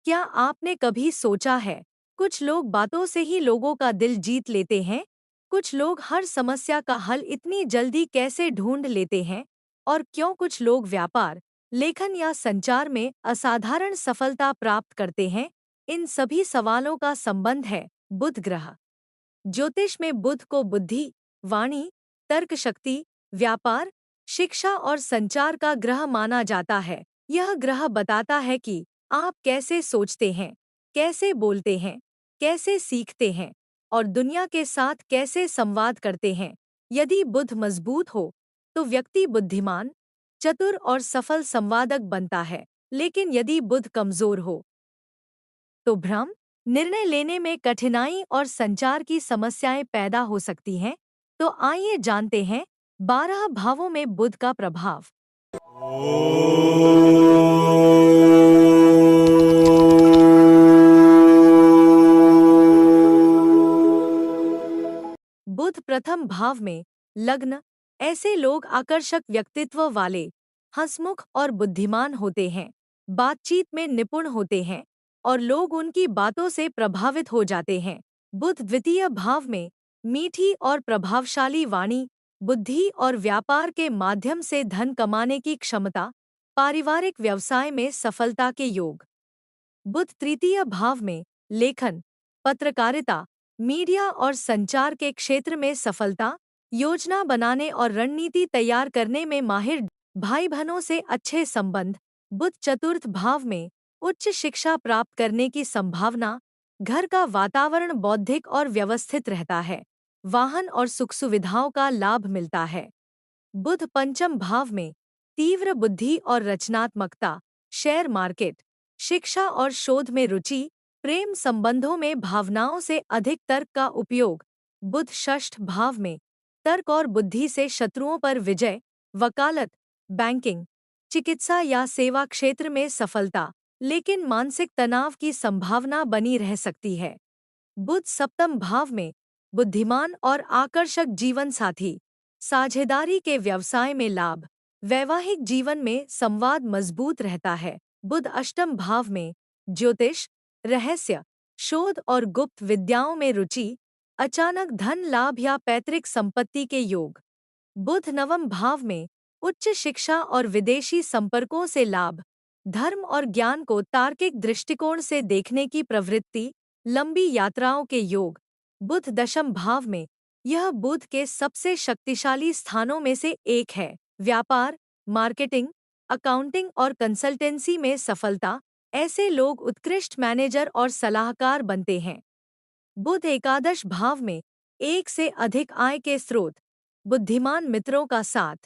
क्या आपने कभी सोचा है, कुछ लोग बातों से ही लोगों का दिल जीत लेते हैं? कुछ लोग हर समस्या का हल इतनी जल्दी कैसे ढूंढ लेते हैं? और क्यों कुछ लोग व्यापार, लेखन या संचार में असाधारण सफलता प्राप्त करते हैं? इन सभी सवालों का संबंध है बुध ग्रह। ज्योतिष में बुध को बुद्धि, वाणी, तर्क शक्ति, व्यापार, शिक्षा और संचार का ग्रह माना जाता है। यह ग्रह बताता है कि आप कैसे सोचते हैं, कैसे बोलते हैं, कैसे सीखते हैं और दुनिया के साथ कैसे संवाद करते हैं। यदि बुध मजबूत हो, तो व्यक्ति बुद्धिमान, चतुर और सफल संवादक बनता है। लेकिन यदि बुध कमजोर हो, तो भ्रम, निर्णय लेने में कठिनाई और संचार की समस्याएं पैदा हो सकती हैं। तो आइए जानते हैं 12 भावों में बुध का प्रभाव। बुध प्रथम भाव में लग्न। ऐसे लोग आकर्षक व्यक्तित्व वाले, हंसमुख और बुद्धिमान होते हैं, बातचीत में निपुण होते हैं और लोग उनकी बातों से प्रभावित हो जाते हैं। बुध द्वितीय भाव में मीठी और प्रभावशाली वाणी, बुद्धि और व्यापार के माध्यम से धन कमाने की क्षमता, पारिवारिक व्यवसाय में सफलता के योग। बुध तृतीय भाव में लेखन, पत्रकारिता, मीडिया और संचार के क्षेत्र में सफलता, योजना बनाने और रणनीति तैयार करने में माहिर, भाई बहनों से अच्छे संबंध। बुध चतुर्थ भाव में उच्च शिक्षा प्राप्त करने की संभावना, घर का वातावरण बौद्धिक और व्यवस्थित रहता है, वाहन और सुख सुविधाओं का लाभ मिलता है। बुध पंचम भाव में तीव्र बुद्धि और रचनात्मकता, शेयर मार्केट, शिक्षा और शोध में रुचि, प्रेम संबंधों में भावनाओं से अधिक तर्क का उपयोग। बुध षष्ठ भाव में तर्क और बुद्धि से शत्रुओं पर विजय, वकालत, बैंकिंग, चिकित्सा या सेवा क्षेत्र में सफलता, लेकिन मानसिक तनाव की संभावना बनी रह सकती है। बुध सप्तम भाव में बुद्धिमान और आकर्षक जीवन साथी, साझेदारी के व्यवसाय में लाभ, वैवाहिक जीवन में संवाद मजबूत रहता है। बुध अष्टम भाव में ज्योतिष, रहस्य, शोध और गुप्त विद्याओं में रुचि, अचानक धन लाभ या पैतृक संपत्ति के योग। बुध नवम भाव में उच्च शिक्षा और विदेशी संपर्कों से लाभ, धर्म और ज्ञान को तार्किक दृष्टिकोण से देखने की प्रवृत्ति, लंबी यात्राओं के योग। बुध दशम भाव में यह बुध के सबसे शक्तिशाली स्थानों में से एक है, व्यापार, मार्केटिंग, अकाउंटिंग और कंसल्टेंसी में सफलता, ऐसे लोग उत्कृष्ट मैनेजर और सलाहकार बनते हैं। बुध एकादश भाव में एक से अधिक आय के स्रोत, बुद्धिमान मित्रों का साथ,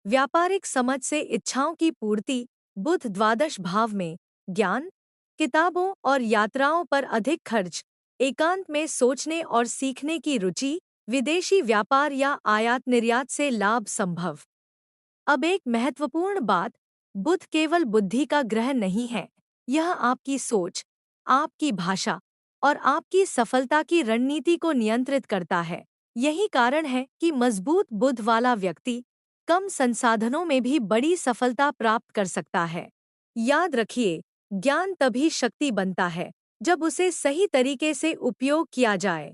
व्यापारिक समझ से इच्छाओं की पूर्ति। बुध द्वादश भाव में ज्ञान, किताबों और यात्राओं पर अधिक खर्च, एकांत में सोचने और सीखने की रुचि, विदेशी व्यापार या आयात निर्यात से लाभ संभव। अब एक महत्वपूर्ण बात, बुध केवल बुद्धि का ग्रह नहीं है, यह आपकी सोच, आपकी भाषा और आपकी सफलता की रणनीति को नियंत्रित करता है। यही कारण है कि मजबूत बुध वाला व्यक्ति कम संसाधनों में भी बड़ी सफलता प्राप्त कर सकता है। याद रखिए, ज्ञान तभी शक्ति बनता है जब उसे सही तरीके से उपयोग किया जाए।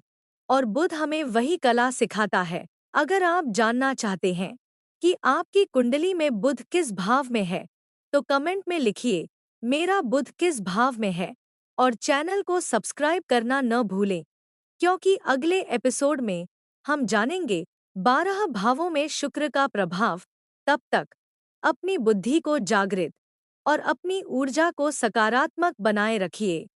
और बुध हमें वही कला सिखाता है। अगर आप जानना चाहते हैं कि आपकी कुंडली में बुध किस भाव में है, तो कमेंट में लिखिए मेरा बुध किस भाव में है और चैनल को सब्सक्राइब करना न भूलें, क्योंकि अगले एपिसोड में हम जानेंगे 12 भावों में शुक्र का प्रभाव। तब तक अपनी बुद्धि को जागृत और अपनी ऊर्जा को सकारात्मक बनाए रखिए।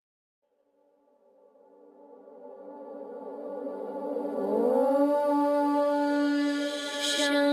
शांति।